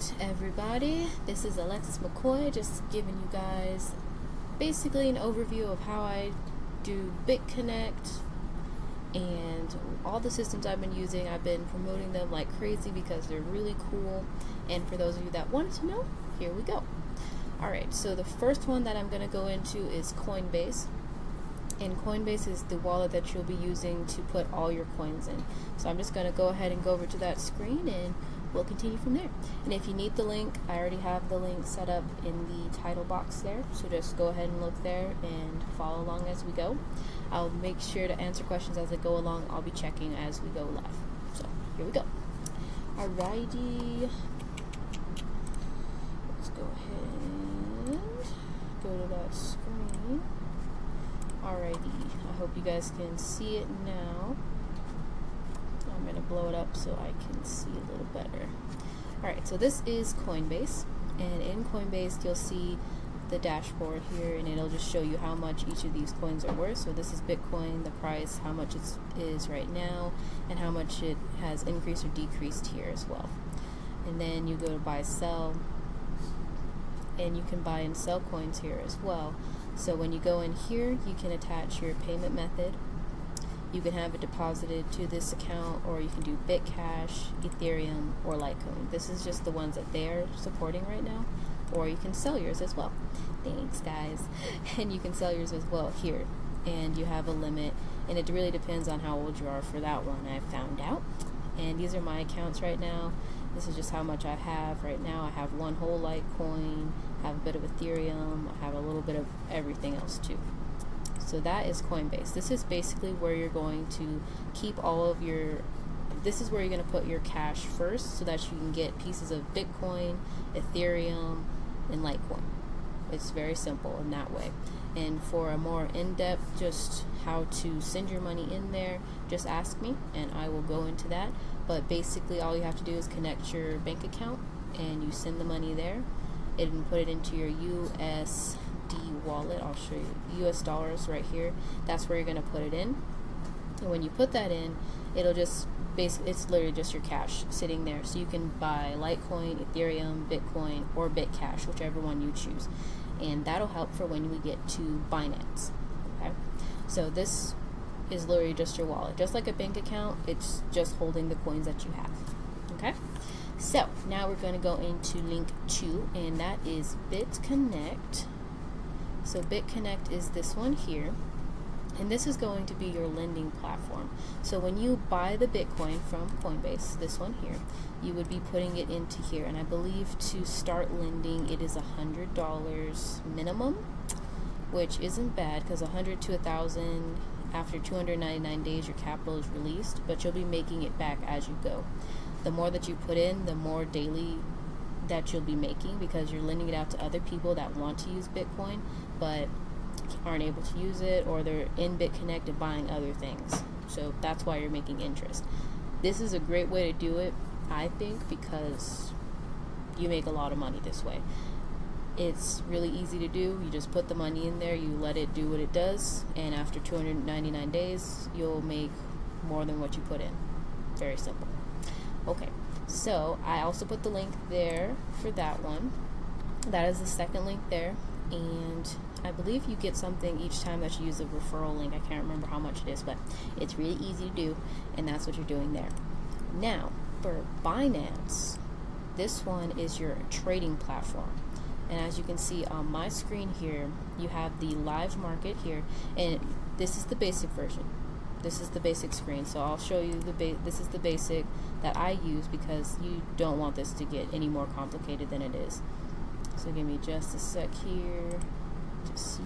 Alright, everybody, this is Alexius McCoy, just giving you guys basically an overview of how I do BitConnect and all the systems I've been using. I've been promoting them like crazy because they're really cool, and for those of you that wanted to know, here we go. Alright, so the first one that I'm going to go into is Coinbase. And Coinbase is the wallet that you'll be using to put all your coins in. So I'm just going to go ahead and go over to that screen and we'll continue from there. And if you need the link, I already have the link set up in the title box there. So just go ahead and look there and follow along as we go. I'll make sure to answer questions as I go along. I'll be checking as we go live. So here we go. Alrighty. Let's go ahead and go to that screen. Alrighty, I hope you guys can see it now. I'm going to blow it up so I can see a little better. Alright, so this is Coinbase, and in Coinbase you'll see the dashboard here, and it'll just show you how much each of these coins are worth. So this is Bitcoin, the price, how much it is right now, and how much it has increased or decreased here as well. And then you go to buy, sell, and you can buy and sell coins here as well. So when you go in here, you can attach your payment method. You can have it deposited to this account, or you can do Bitcash, Ethereum, or Litecoin. This is just the ones that they're supporting right now, or you can sell yours as well. Thanks, guys. And you can sell yours as well here, and you have a limit, and it really depends on how old you are for that one, I found out. And these are my accounts right now. This is just how much I have right now. I have one whole Litecoin, have a bit of Ethereum, I have a little bit of everything else too. So that is Coinbase. This is basically where you're going to keep all of your, this is where you're going to put your cash first so that you can get pieces of Bitcoin, Ethereum, and Litecoin. It's very simple in that way. And for a more in-depth, just how to send your money in there, just ask me and I will go into that. But basically all you have to do is connect your bank account and you send the money there and put it into your USD wallet. I'll show you US dollars right here. That's where you're going to put it in. And when you put that in, it'll just basically, it's literally just your cash sitting there. So you can buy Litecoin, Ethereum, Bitcoin, or Bitcash, whichever one you choose. And that'll help for when we get to Binance. Okay, so this is literally just your wallet, just like a bank account. It's just holding the coins that you have. Okay, so now we're going to go into link 2, and that is BitConnect. So BitConnect is this one here, and this is going to be your lending platform. So when you buy the Bitcoin from Coinbase, this one here, you would be putting it into here. And I believe to start lending, it is $100 minimum, which isn't bad because 100 to 1,000 after 299 days your capital is released, but you'll be making it back as you go. The more that you put in, the more daily that you'll be making, because you're lending it out to other people that want to use Bitcoin but aren't able to use it, or they're in BitConnect and buying other things. So that's why you're making interest. This is a great way to do it, I think, because you make a lot of money this way. It's really easy to do. You just put the money in there, you let it do what it does, and after 299 days you'll make more than what you put in. Very simple. Okay, so I also put the link there for that one. That is the second link there, and I believe you get something each time that you use a referral link. I can't remember how much it is, but it's really easy to do, and that's what you're doing there. Now, for Binance, this one is your trading platform. And as you can see on my screen here, you have the live market here, and this is the basic version. This is the basic screen, so I'll show you this is the basic that I use because you don't want this to get any more complicated than it is. So give me just a sec here to see.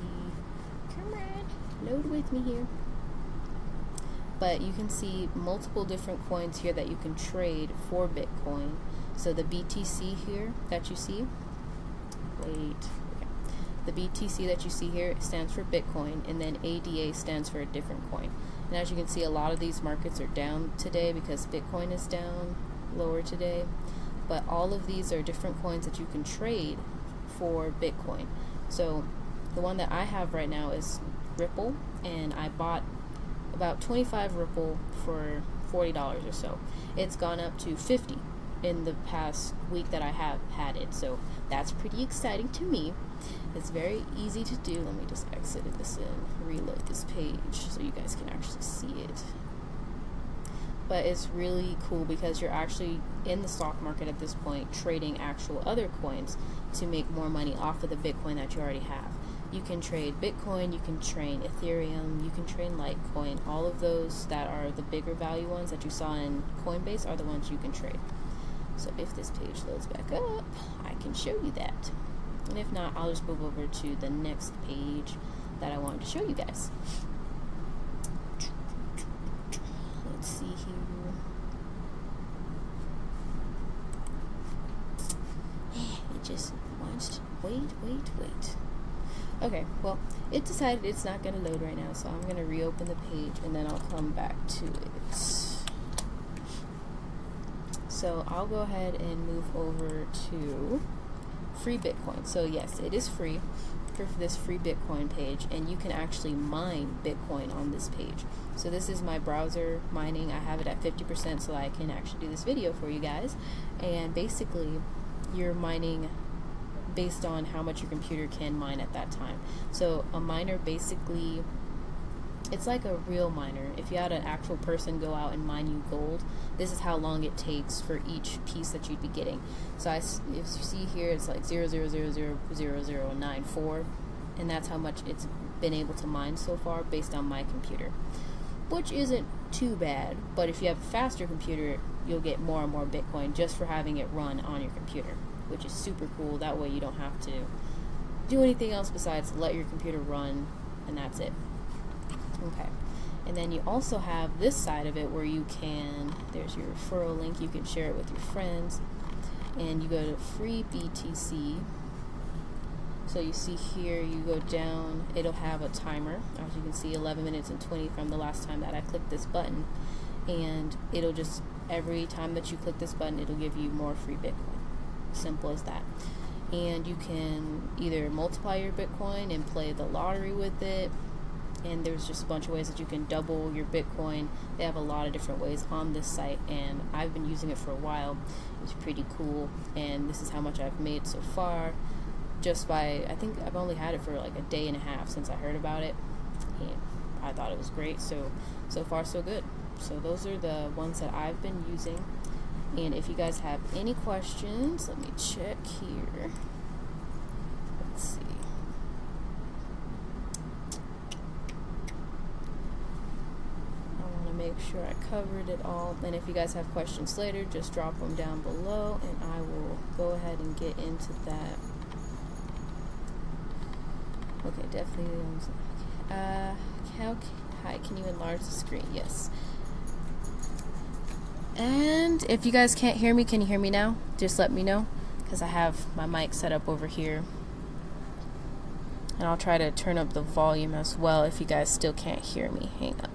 Come on, load with me here. But you can see multiple different coins here that you can trade for Bitcoin. So the BTC here that you see, the BTC that you see here stands for Bitcoin, and then ADA stands for a different coin. And as you can see, a lot of these markets are down today because Bitcoin is down lower today. But all of these are different coins that you can trade for Bitcoin. So the one that I have right now is Ripple, and I bought about 25 Ripple for $40 or so. It's gone up to 50 in the past week that I have had it, so that's pretty exciting to me. It's very easy to do. Let me just exit this and reload this page so you guys can actually see it. But it's really cool because you're actually in the stock market at this point, trading actual other coins to make more money off of the Bitcoin that you already have. You can trade Bitcoin, you can trade Ethereum, you can trade Litecoin. All of those that are the bigger value ones that you saw in Coinbase are the ones you can trade. So if this page loads back up, I can show you that. And if not, I'll just move over to the next page that I wanted to show you guys. Let's see here. It just wants to wait. Okay, well, it decided it's not going to load right now, so I'm going to reopen the page and then I'll come back to it. So I'll go ahead and move over to free Bitcoin. So yes, it is free for this free Bitcoin page, and you can actually mine Bitcoin on this page. So this is my browser mining. I have it at 50% so I can actually do this video for you guys. And basically, you're mining based on how much your computer can mine at that time. So a miner basically, it's like a real miner. If you had an actual person go out and mine you gold, this is how long it takes for each piece that you'd be getting. So if you see here, it's like 0.0000094, and that's how much it's been able to mine so far based on my computer, which isn't too bad. But if you have a faster computer, you'll get more and more Bitcoin just for having it run on your computer, which is super cool. That way you don't have to do anything else besides let your computer run, and that's it. Okay, and then you also have this side of it where you can, there's your referral link, you can share it with your friends, and you go to free BTC. So you see here, you go down, it'll have a timer, as you can see, 11 minutes and 20 from the last time that I clicked this button, and it'll just, every time that you click this button, it'll give you more free Bitcoin. Simple as that. And you can either multiply your Bitcoin and play the lottery with it, and there's just a bunch of ways that you can double your Bitcoin. They have a lot of different ways on this site, and I've been using it for a while. It's pretty cool, and this is how much I've made so far, just by, I think I've only had it for like a day and a half since I heard about it, and I thought it was great. So far so good. So those are the ones that I've been using, and if you guys have any questions, let me check here. Let's see. Make sure I covered it all, and if you guys have questions later, just drop them down below and I will go ahead and get into that. Okay, definitely. Hi, can you enlarge the screen? Yes. And if you guys can't hear me, can you hear me now? Just let me know, because I have my mic set up over here, and I'll try to turn up the volume as well if you guys still can't hear me. Hang on.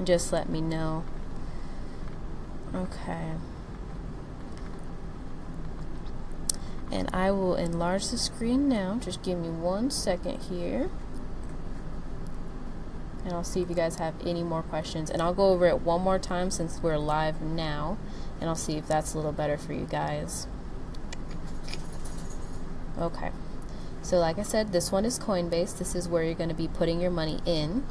Just let me know. Okay. And I will enlarge the screen now. Just give me 1 second here. And I'll see if you guys have any more questions. And I'll go over it one more time since we're live now. And I'll see if that's a little better for you guys. Okay. So like I said, this one is Coinbase. This is where you're going to be putting your money in.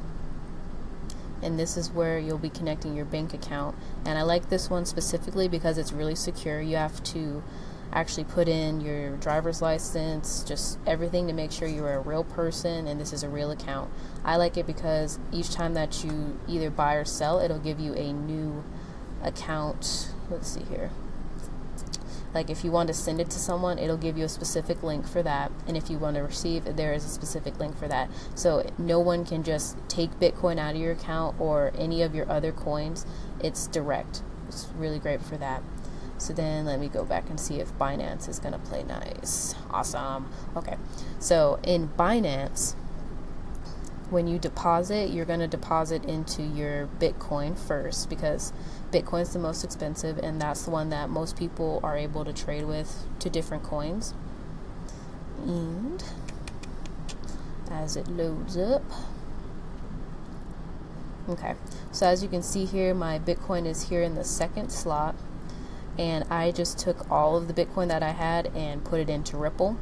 And this is where you'll be connecting your bank account. And I like this one specifically because it's really secure. You have to actually put in your driver's license, just everything to make sure you're a real person and this is a real account. I like it because each time that you either buy or sell, it'll give you a new account. Let's see here. Like if you want to send it to someone, it'll give you a specific link for that. And if you want to receive, there is a specific link for that. So no one can just take Bitcoin out of your account or any of your other coins. It's direct. It's really great for that. So then let me go back and see if Binance is going to play nice. Awesome. Okay. So in Binance, when you deposit, you're going to deposit into your Bitcoin first, because Bitcoin's the most expensive and that's the one that most people are able to trade with to different coins. And as it loads up, okay, so as you can see here, my Bitcoin is here in the second slot, and I just took all of the Bitcoin that I had and put it into Ripple.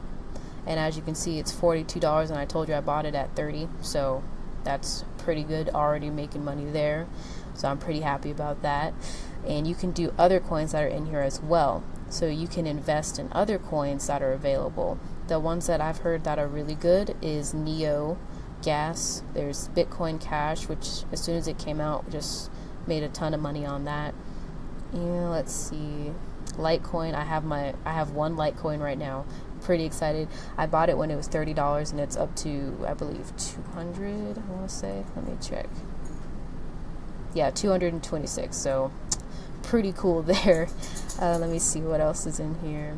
And as you can see, it's $42, and I told you I bought it at 30, so that's pretty good, already making money there. So I'm pretty happy about that. And you can do other coins that are in here as well. So you can invest in other coins that are available. The ones that I've heard that are really good is Neo Gas. There's Bitcoin Cash, which as soon as it came out, just made a ton of money on that. And let's see, Litecoin. I have one Litecoin right now. Pretty excited. I bought it when it was $30, and it's up to, I believe, 200. I want to say. Let me check. Yeah, 226. So pretty cool there. Let me see what else is in here.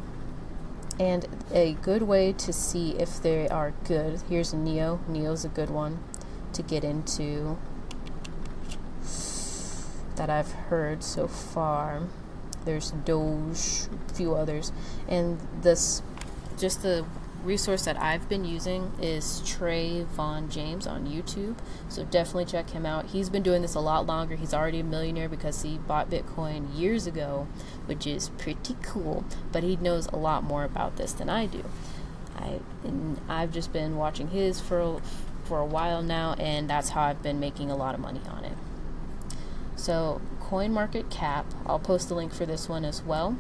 And a good way to see if they are good. Here's Neo. Neo's a good one to get into that I've heard so far. There's Doge, a few others, and just the resource that I've been using is Trevon James on YouTube. So definitely check him out. He's been doing this a lot longer. He's already a millionaire because he bought Bitcoin years ago, which is pretty cool. But he knows a lot more about this than I do. I've just been watching his for a while now, and that's how I've been making a lot of money on it. So CoinMarketCap, I'll post the link for this one as well.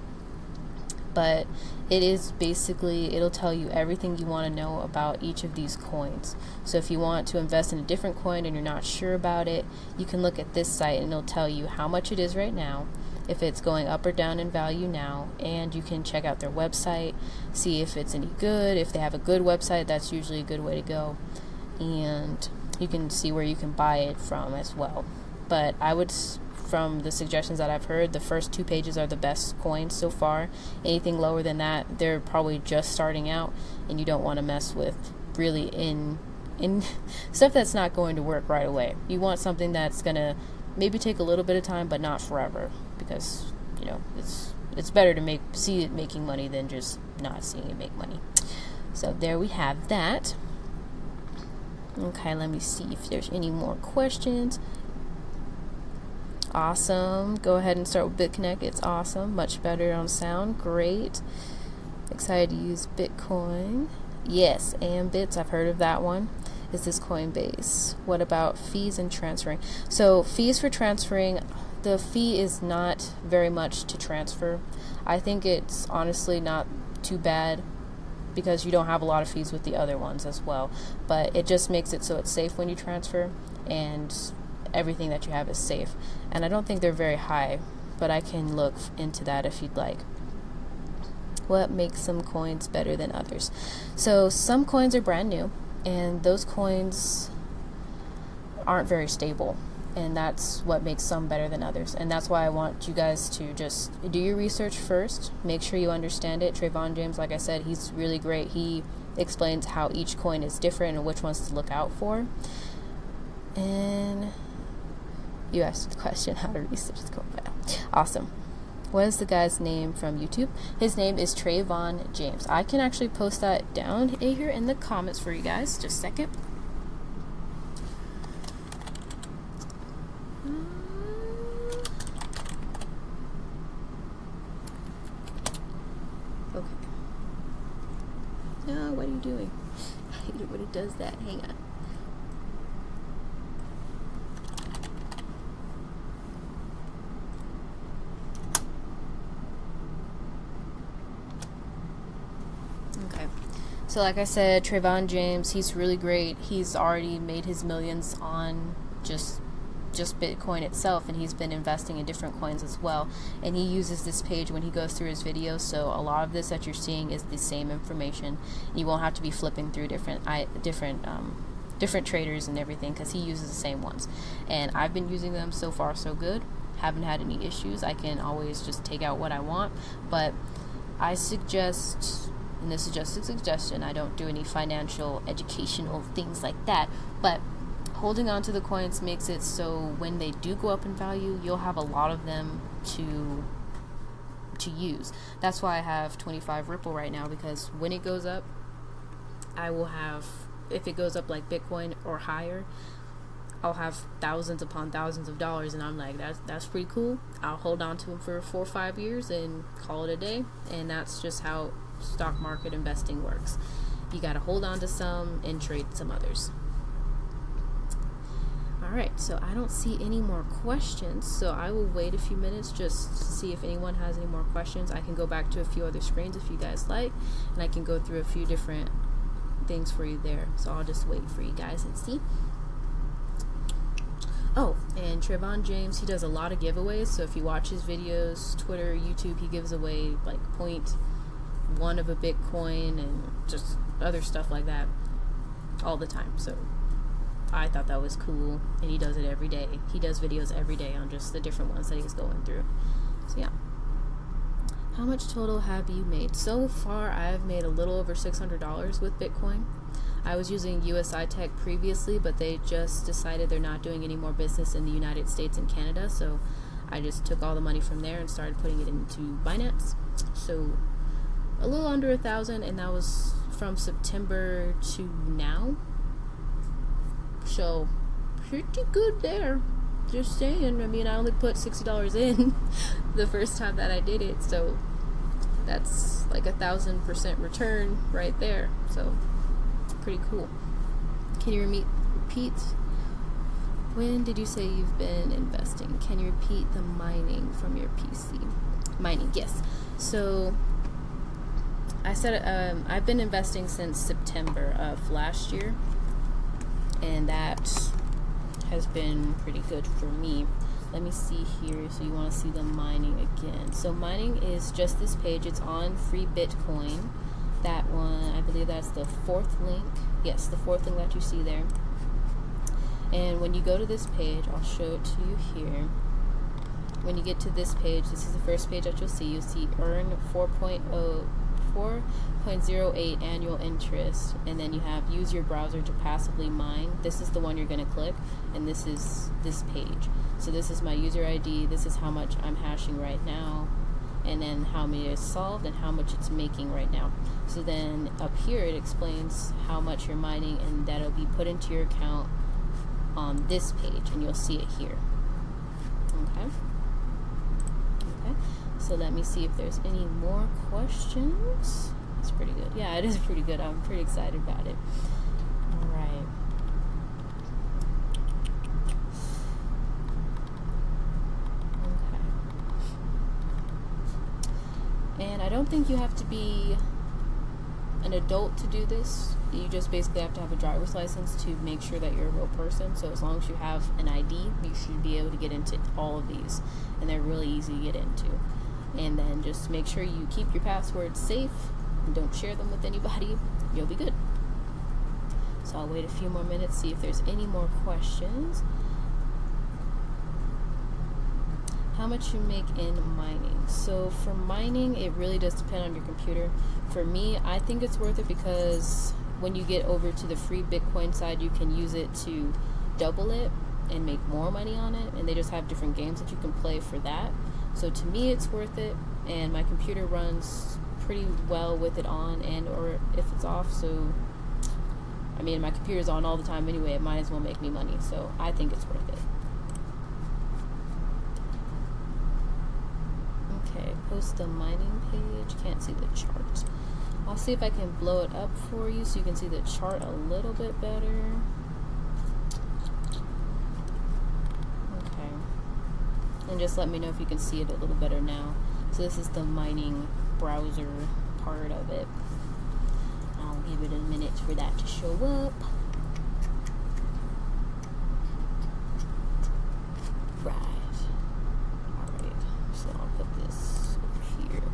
But it is basically, it'll tell you everything you want to know about each of these coins. So if you want to invest in a different coin and you're not sure about it, you can look at this site and it'll tell you how much it is right now, if it's going up or down in value now, and you can check out their website, see if it's any good. If they have a good website, that's usually a good way to go. And you can see where you can buy it from as well. But I would, from the suggestions that I've heard, the first 2 pages are the best coins so far. Anything lower than that, they're probably just starting out, and you don't want to mess with really in stuff that's not going to work right away. You want something that's going to maybe take a little bit of time, but not forever, because it's better to see it making money than just not seeing it make money. So there we have that. Okay, let me see if there's any more questions. Awesome. Go ahead and start with BitConnect. It's awesome. Much better on sound. Great. Excited to use Bitcoin. Yes, Ambits. I've heard of that one. Is this Coinbase? What about fees and transferring? So fees for transferring, the fee is not very much to transfer. I think it's honestly not too bad because you don't have a lot of fees with the other ones as well. But it just makes it so it's safe when you transfer, and everything that you have is safe. And I don't think they're very high, but I can look into that if you'd like. What makes some coins better than others? So some coins are brand new, and those coins aren't very stable, and that's what makes some better than others. And that's why I want you guys to just do your research first, make sure you understand it. Trevon James, like I said, he's really great. He explains how each coin is different and which ones to look out for. And you asked the question, how to research the coin. Awesome. What is the guy's name from YouTube? His name is Trevon James. I can actually post that down here in the comments for you guys. Just a second. Okay. No, what are you doing? I hate it when it does that. Hang on. So like I said, Trevon James, he's really great. He's already made his millions on just Bitcoin itself, and he's been investing in different coins as well. And he uses this page when he goes through his videos, so a lot of this that you're seeing is the same information. You won't have to be flipping through different traders and everything, because he uses the same ones. And I've been using them so far so good. Haven't had any issues. I can always just take out what I want, but I suggest, and this is just a suggestion, I don't do any financial educational things like that, but holding on to the coins makes it so when they do go up in value, you'll have a lot of them to use. That's why I have 25 Ripple right now, because when it goes up, I will have, if it goes up like Bitcoin or higher, I'll have thousands upon thousands of dollars, and I'm like, that's pretty cool. I'll hold on to them for 4 or 5 years and call it a day. And that's just how stock market investing works. You got to hold on to some and trade some others. Alright, so I don't see any more questions, so I will wait a few minutes just to see if anyone has any more questions. I can go back to a few other screens if you guys like, and I can go through a few different things for you there. So I'll just wait for you guys and see. Oh, and Trevon James, he does a lot of giveaways, so if you watch his videos, Twitter, YouTube, he gives away like 0.1 of a Bitcoin and just other stuff like that all the time. So I thought that was cool, and he does it every day. He does videos every day on just the different ones that he's going through. So yeah. How much total have you made? So far, I've made a little over $600 with Bitcoin. I was using USI Tech previously, but they just decided they're not doing any more business in the United States and Canada, so I just took all the money from there and started putting it into Binance. So a little under 1,000, and that was from September to now. So pretty good there. Just saying. I mean, I only put $60 in the first time that I did it, so that's like 1,000% return right there. So pretty cool. Can you repeat? When did you say you've been investing? Can you repeat the mining from your PC? Mining, yes. So I said I've been investing since September of last year, and that has been pretty good for me. Let me see here. So you want to see the mining again. So mining is just this page. It's on Free Bitcoin. That one, I believe that's the 4th link. Yes, the 4th link that you see there. And when you go to this page, I'll show it to you here. When you get to this page, this is the first page that you'll see. You'll see earn 4.08 annual interest, and then you have use your browser to passively mine. This is the one you're going to click, and this is this page. So this is my user ID. This is how much I'm hashing right now, and then how many is solved and how much it's making right now. So then up here it explains how much you're mining, and that'll be put into your account on this page, and you'll see it here. Okay. So let me see if there's any more questions. It's pretty good. Yeah, it is pretty good. I'm pretty excited about it. All right. Okay. And I don't think you have to be an adult to do this. You just basically have to have a driver's license to make sure that you're a real person. So as long as you have an ID, you should be able to get into all of these. And they're really easy to get into. And then just make sure you keep your passwords safe and don't share them with anybody. You'll be good. So I'll wait a few more minutes, see if there's any more questions. How much you make in mining? So for mining, it really does depend on your computer. For me, I think it's worth it because when you get over to the free Bitcoin side, you can use it to double it and make more money on it. And they just have different games that you can play for that. So to me, it's worth it, and my computer runs pretty well with it on and or if it's off. So I mean, my computer's on all the time anyway. It might as well make me money. So I think it's worth it. Okay, post the mining page. Can't see the chart. I'll see if I can blow it up for you so you can see the chart a little bit better. And just let me know if you can see it a little better now. So this is the mining browser part of it. I'll give it a minute for that to show up. Right. Alright. So I'll put this over here.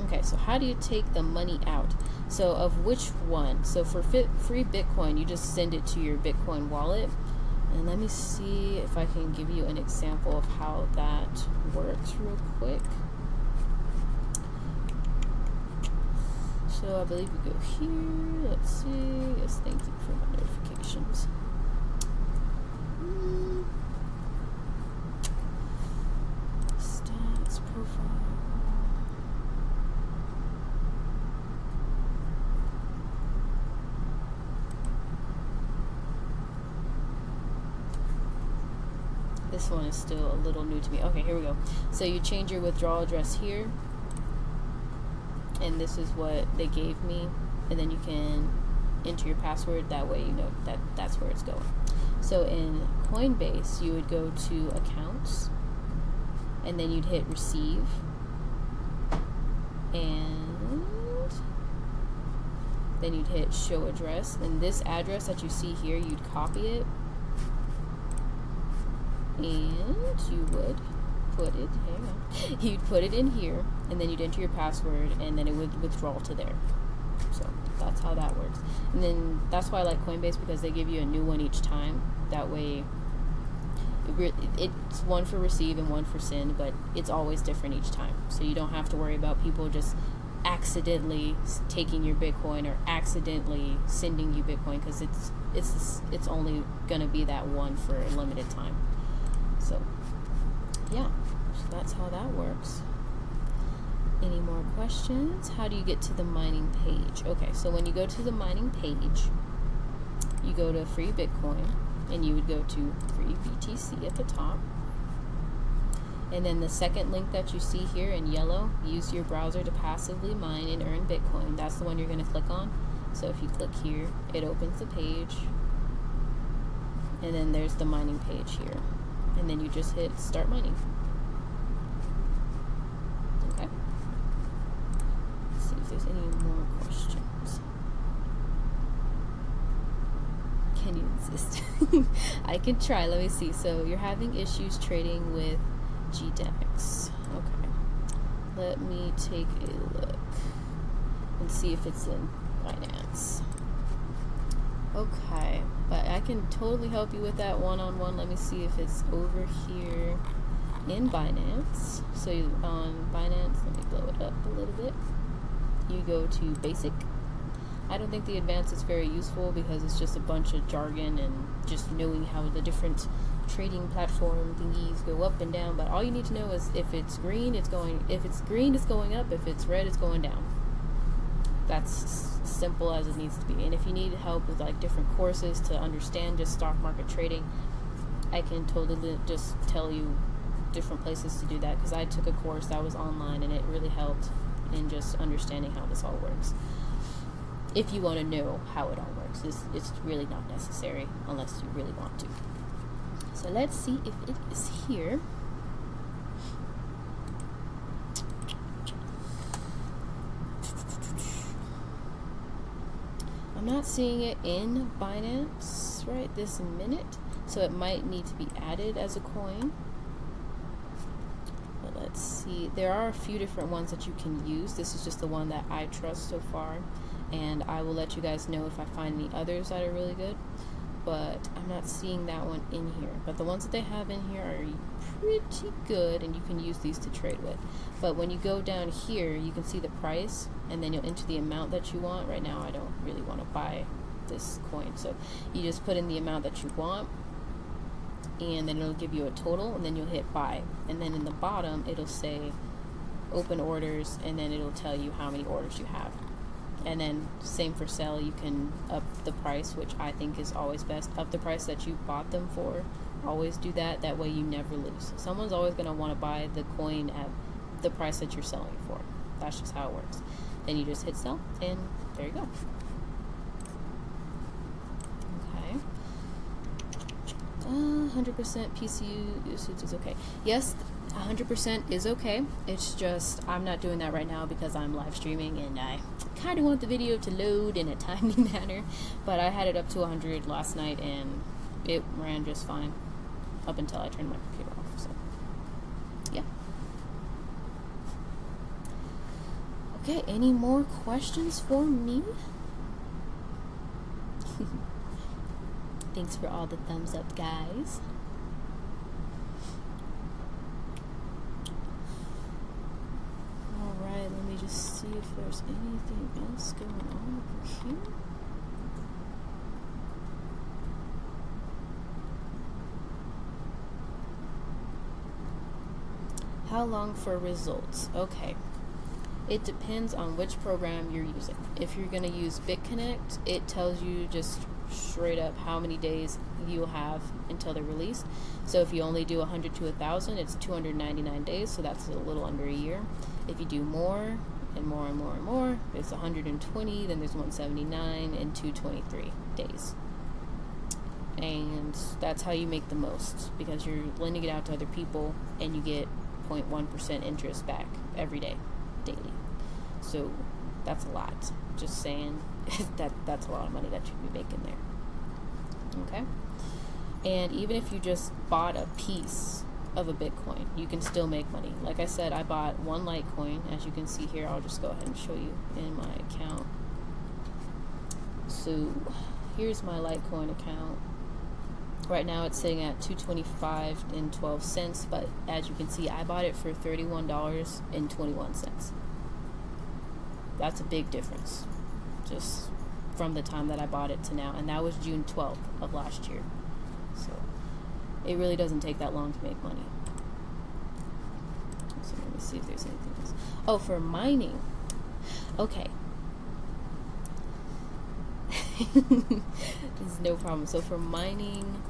Okay, so how do you take the money out? So of which one? So for free Bitcoin, you just send it to your Bitcoin wallet. And let me see if I can give you an example of how that works real quick. So I believe we go here. Let's see. Yes, thank you for my notifications. Stats, profile. This one is still a little new to me. Okay, here we go. So you change your withdrawal address here, and this is what they gave me, and then you can enter your password. That way you know that that's where it's going. So in Coinbase, you would go to accounts, and then you'd hit receive, and then you'd hit show address, and this address that you see here, you'd copy it, and you would put it, you'd put it in here, and then you'd enter your password, and then it would withdraw to there. So that's how that works. And then that's why I like Coinbase, because they give you a new one each time. That way it's one for receive and one for send, but it's always different each time. So you don't have to worry about people just accidentally taking your Bitcoin or accidentally sending you Bitcoin, because it's only gonna be that one for a limited time. So yeah, so that's how that works. Any more questions? How do you get to the mining page? Okay, so when you go to the mining page, you go to free Bitcoin, and you would go to free BTC at the top. And then the second link that you see here in yellow, use your browser to passively mine and earn Bitcoin. That's the one you're going to click on. So if you click here, it opens the page. And then there's the mining page here. And then you just hit start mining. Okay. Let's see if there's any more questions. Can you insist? I can try. Let me see. So you're having issues trading with GDEX. Okay. Let me take a look and see if it's in Binance. Okay. But I can totally help you with that one-on-one. Let me see if it's over here in Binance. So on Binance, let me blow it up a little bit. You go to basic. I don't think the advanced is very useful, because it's just a bunch of jargon and just knowing how the different trading platform thingies go up and down. But all you need to know is if it's green, it's going. If it's green, it's going up. If it's red, it's going down. That's simple as it needs to be. And if you need help with like different courses to understand just stock market trading, I can totally just tell you different places to do that, because I took a course that was online and it really helped in just understanding how this all works. If you want to know how it all works, it's really not necessary unless you really want to. So let's see if it is here. I'm not seeing it in Binance right this minute, so it might need to be added as a coin. But let's see. There are a few different ones that you can use. This is just the one that I trust so far, and I will let you guys know if I find any others that are really good. But I'm not seeing that one in here. But the ones that they have in here are pretty good, and you can use these to trade with. But when you go down here, you can see the price, and then you'll enter the amount that you want. Right now, I don't really want to buy this coin, so you just put in the amount that you want, and then it'll give you a total, and then you'll hit buy. And then in the bottom, it'll say open orders, and then it'll tell you how many orders you have. And then same for sell, you can up the price, which I think is always best. Up the price that you bought them for. Always do that. That way you never lose. Someone's always going to want to buy the coin at the price that you're selling it for. That's just how it works. Then you just hit sell, and there you go. Okay. 100% PCU usage is okay. Yes, 100% is okay. It's just I'm not doing that right now because I'm live streaming, and I kind of want the video to load in a timely manner. But I had it up to 100 last night, and it ran just fine up until I turned my computer off. So yeah. Okay, any more questions for me? Thanks for all the thumbs up, guys. Alright, let me just see if there's anything else going on over here. How long for results? Okay. It depends on which program you're using. If you're going to use BitConnect, it tells you just straight up how many days you'll have until they're released. So if you only do 100 to 1,000, it's 299 days, so that's a little under a year. If you do more and more and more and more, it's 120, then there's 179 and 223 days. And that's how you make the most, because you're lending it out to other people and you get 0.1% interest back every day, daily. So that's a lot. Just saying that's a lot of money that you'd be making there. Okay? And even if you just bought a piece of a Bitcoin, you can still make money. Like I said, I bought one Litecoin. As you can see here, I'll just go ahead and show you in my account. So here's my Litecoin account. Right now it's sitting at $225.12, but as you can see, I bought it for $31.21. That's a big difference, just from the time that I bought it to now, and that was June 12th of last year. So it really doesn't take that long to make money. So let me see if there's anything else. Oh, for mining. Okay. This is no problem. So for mining,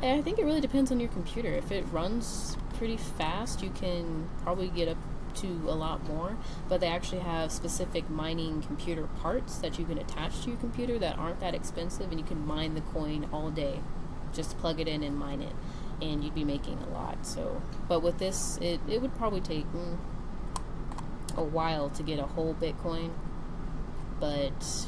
I think it really depends on your computer. If it runs pretty fast, you can probably get up to a lot more, but they actually have specific mining computer parts that you can attach to your computer that aren't that expensive, and you can mine the coin all day. Just plug it in and mine it, and you'd be making a lot. So, but with this, it would probably take a while to get a whole Bitcoin, but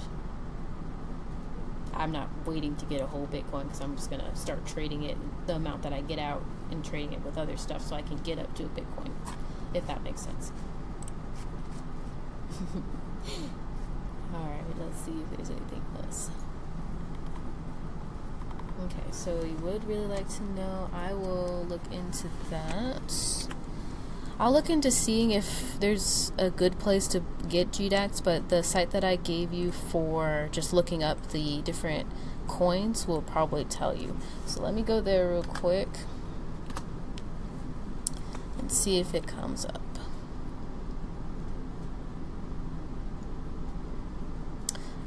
I'm not waiting to get a whole Bitcoin, because I'm just going to start trading it, the amount that I get out, and trading it with other stuff so I can get up to a Bitcoin, if that makes sense. Alright, let's see if there's anything else. Okay, so you would really like to know. I will look into that. I'll look into seeing if there's a good place to get GDAX, but the site that I gave you for just looking up the different coins will probably tell you. So let me go there real quick and see if it comes up.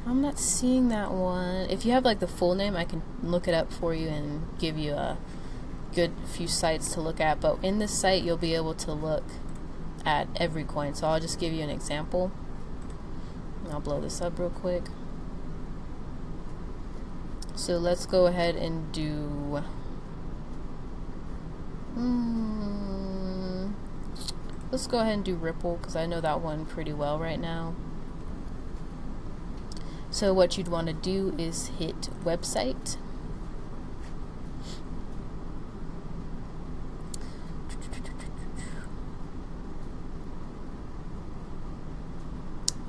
I'm not seeing that one. If you have like the full name, I can look it up for you and give you a good few sites to look at, but in this site you'll be able to look at every coin. So I'll just give you an example. I'll blow this up real quick. So let's go ahead and do let's go ahead and do Ripple, because I know that one pretty well right now. So what you'd want to do is hit website.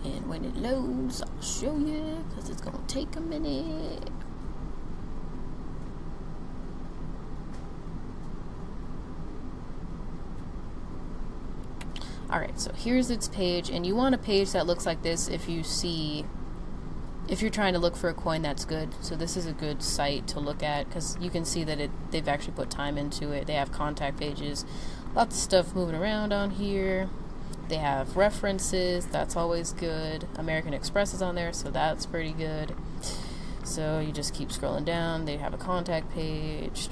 And when it loads, I'll show you, because it's going to take a minute. Alright, so here's its page, and you want a page that looks like this if you're trying to look for a coin that's good. So this is a good site to look at, because you can see that they've actually put time into it. They have contact pages, lots of stuff moving around on here. They have references, that's always good. American Express is on there, so that's pretty good. So you just keep scrolling down. They have a contact page.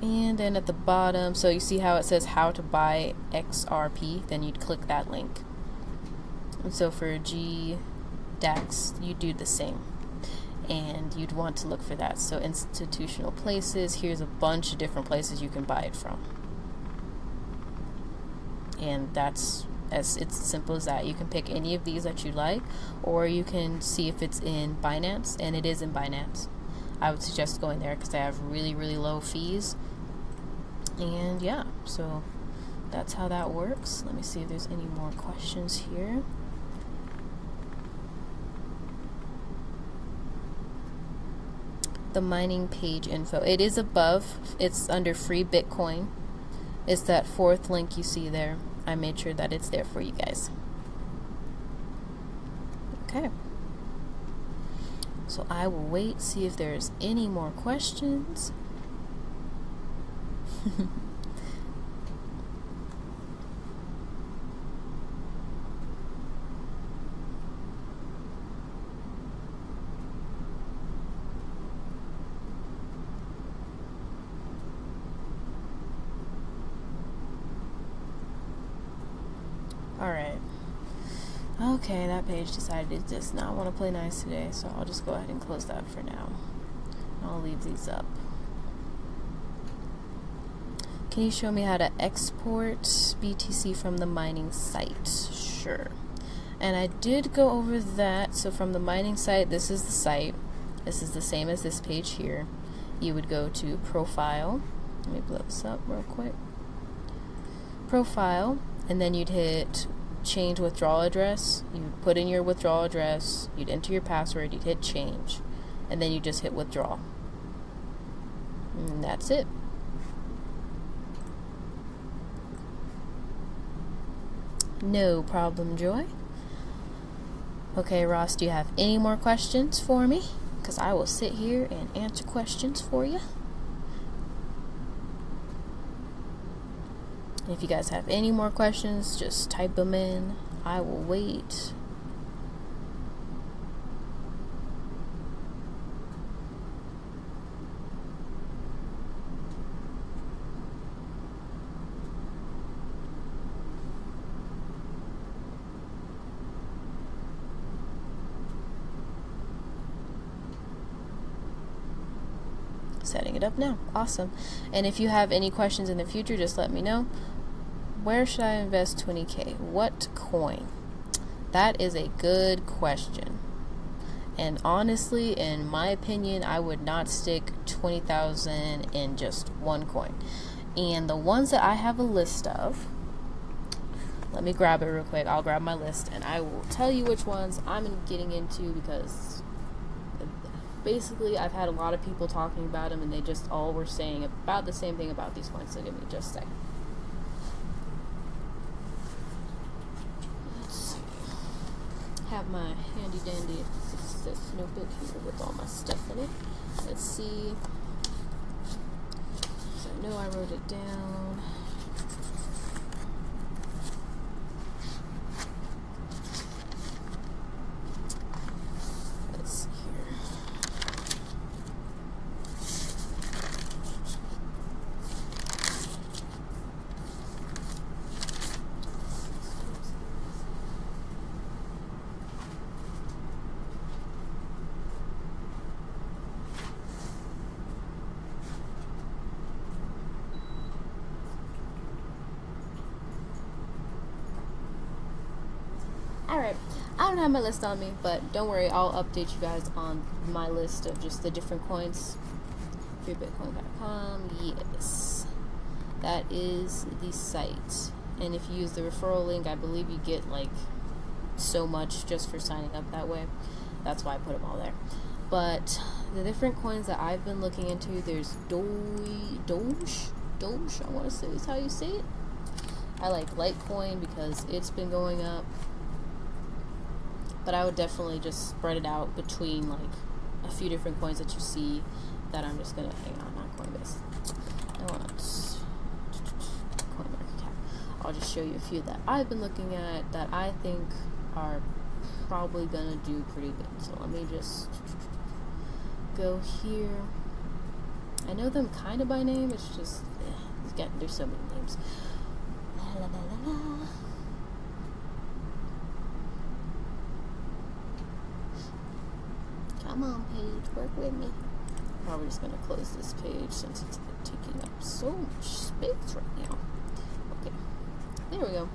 And then at the bottom, so you see how it says how to buy XRP, then you'd click that link. And so for GDAX, you do the same. And you'd want to look for that. So institutional places, here's a bunch of different places you can buy it from. And it's as simple as that. You can pick any of these that you like, or you can see if it's in Binance, and it is in Binance. I would suggest going there because they have really, really low fees. And yeah, so that's how that works. Let me see if there's any more questions here. The mining page info. It is above. It's under free Bitcoin. It's that fourth link you see there. I made sure that it's there for you guys. Okay. So I will wait, see if there's any more questions. Alright. Okay, that page decided it does not want to play nice today, so I'll just go ahead and close that for now. I'll leave these up. Can you show me how to export BTC from the mining site? Sure. And I did go over that. So from the mining site, this is the site. This is the same as this page here. You would go to Profile. Let me blow this up real quick. Profile, and then you'd hit Change Withdrawal Address. You'd put in your withdrawal address. You'd enter your password. You'd hit Change. And then you just hit Withdraw. And that's it. No problem, Joy. Okay, Ross, do you have any more questions for me? Because I will sit here and answer questions for you. If you guys have any more questions, just type them in. I will wait. Setting it up now. Awesome. And if you have any questions in the future, just let me know. Where should I invest 20K? What coin? That is a good question. And honestly, in my opinion, I would not stick 20,000 in just one coin. And the ones that I have a list of, let me grab it real quick. I'll grab my list and I will tell you which ones I'm getting into, because basically I've had a lot of people talking about them and they just all were saying about the same thing about these coins. So give me just a second. Let's see. Have my handy dandy success notebook here with all my stuff in it. Let's see. So I know I wrote it down. Alright, I don't have my list on me, but don't worry, I'll update you guys on my list of just the different coins. freebitcoin.com, yes. That is the site. And if you use the referral link, I believe you get like so much just for signing up that way. That's why I put them all there. But the different coins that I've been looking into, there's Doge, I want to say is how you say it. I like Litecoin because it's been going up. But I would definitely just spread it out between like a few different coins that you see that I'm just going to hang on, not Coinbase. I want CoinMarketCap. I'll just show you a few that I've been looking at that I think are probably going to do pretty good. So let me just go here. I know them kind of by name. It's just, there's so many names. La, la, la, la. Come on, page, work with me. Probably just gonna close this page since it's taking up so much space right now. Okay, there we go.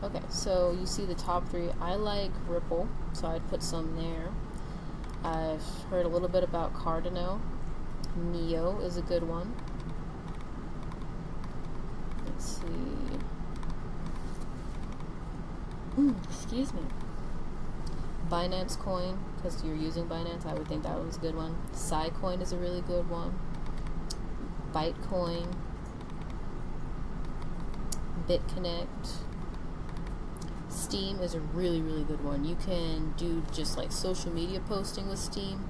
Okay, so you see the top three. I like Ripple, so I'd put some there. I've heard a little bit about Cardano. Neo is a good one. Let's see. Excuse me. Binance Coin, because you're using Binance, I would think that one's a good one. Coin is a really good one. Bitcoin. BitConnect. Steam is a really, really good one. You can do just like social media posting with Steam.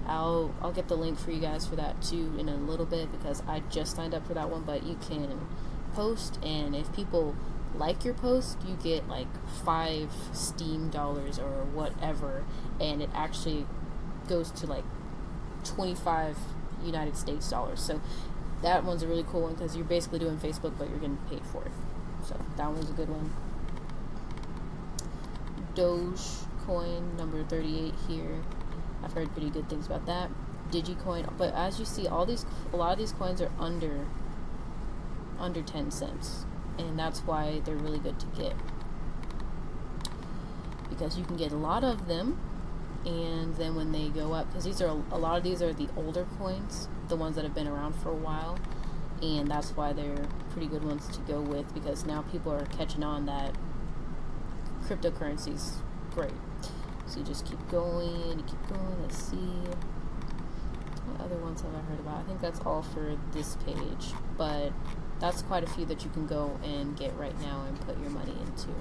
I'll get the link for you guys for that too in a little bit, because I just signed up for that one. But you can post, and if people like your post, you get like 5 Steam dollars or whatever, and it actually goes to like 25 United States dollars. So that one's a really cool one, because you're basically doing Facebook, but you're getting paid for it. So that one's a good one. Dogecoin number 38 here. I've heard pretty good things about that. Digicoin, but as you see, a lot of these coins are under 10 cents, and that's why they're really good to get, because you can get a lot of them, and then when they go up, because a lot of these are the older coins, the ones that have been around for a while, and that's why they're pretty good ones to go with, because now people are catching on that cryptocurrency's great. So you just keep going, let's see. What other ones have I heard about? I think that's all for this page, but that's quite a few that you can go and get right now and put your money into.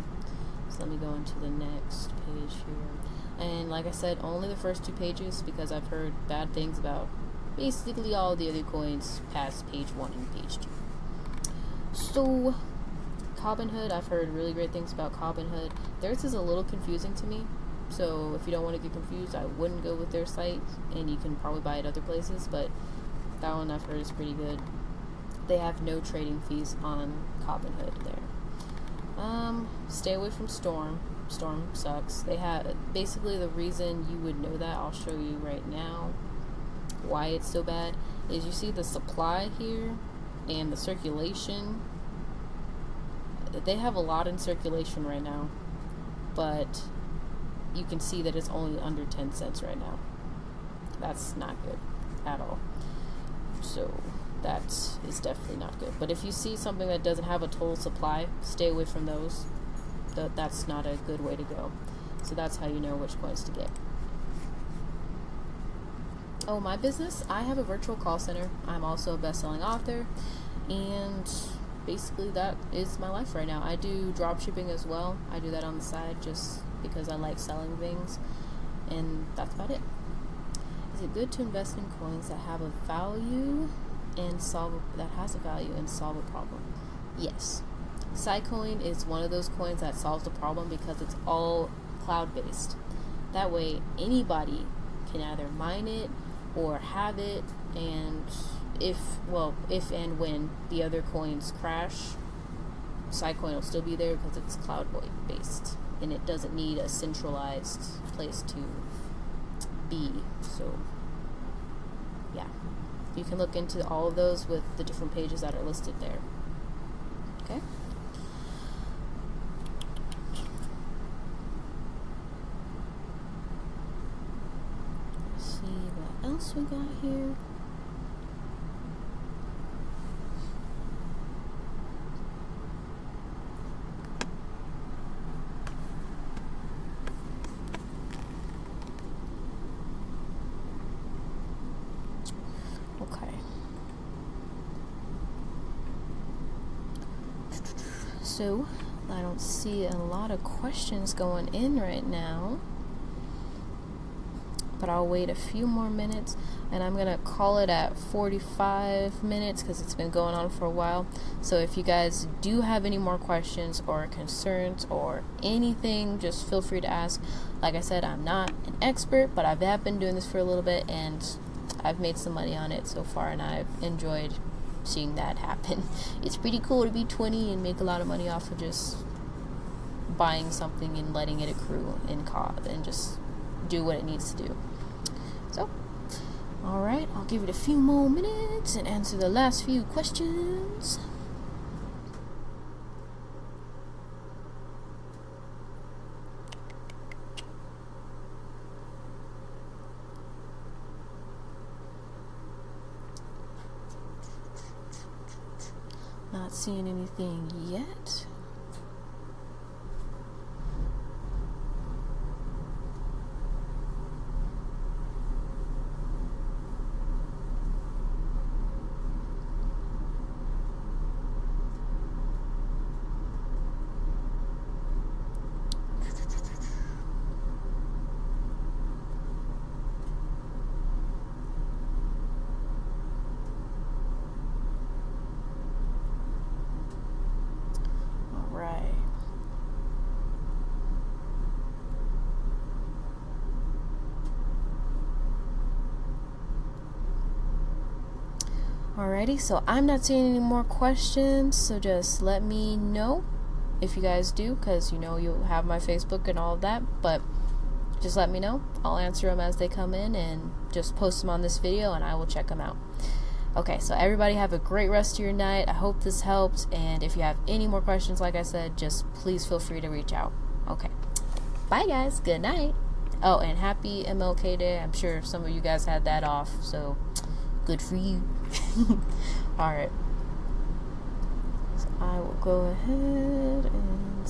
So let me go into the next page here. And like I said, only the first 2 pages, because I've heard bad things about basically all the other coins past page 1 and page 2. So, Robinhood, I've heard really great things about Robinhood. Theirs is a little confusing to me. So if you don't want to get confused, I wouldn't go with their site, and you can probably buy it other places, but that one I've heard is pretty good. They have no trading fees on Robinhood there. Stay away from Storm. Storm sucks. They have, basically the reason you would know that, I'll show you right now why it's so bad, is you see the supply here and the circulation. They have a lot in circulation right now, but you can see that it's only under 10 cents right now. That's not good at all. So that is definitely not good. But if you see something that doesn't have a total supply, stay away from those. That's not a good way to go. So that's how you know which coins to get. Oh, my business, I have a virtual call center. I'm also a best-selling author, and basically that is my life right now. I do drop shipping as well. I do that on the side just because I like selling things, and that's about it. Is it good to invest in coins that have a value and solve a problem? Yes. Scicoin is one of those coins that solves the problem because it's all cloud-based. That way anybody can either mine it or have it, and if and when the other coins crash, Scicoin will still be there because it's cloud-based, and it doesn't need a centralized place to be. So yeah, you can look into all of those with the different pages that are listed there. Okay. Let's see what else we got here. So, I don't see a lot of questions going in right now, but I'll wait a few more minutes, and I'm going to call it at 45 minutes because it's been going on for a while. So if you guys do have any more questions or concerns or anything, just feel free to ask. Like I said, I'm not an expert, but I have been doing this for a little bit, and I've made some money on it so far, and I've enjoyed seeing that happen. It's pretty cool to be 20 and make a lot of money off of just buying something and letting it accrue in cost and just do what it needs to do. So, alright, I'll give it a few more minutes and answer the last few questions. Not seeing anything yet. Alrighty, so I'm not seeing any more questions, so just let me know if you guys do, because you know you'll have my Facebook and all of that. But just let me know. I'll answer them as they come in, and just post them on this video and I will check them out. Okay, so everybody have a great rest of your night. I hope this helped, and if you have any more questions, like I said, just please feel free to reach out. Okay, bye guys, good night. Oh, and happy MLK Day. I'm sure some of you guys had that off, so good for you. Alright, so I will go ahead and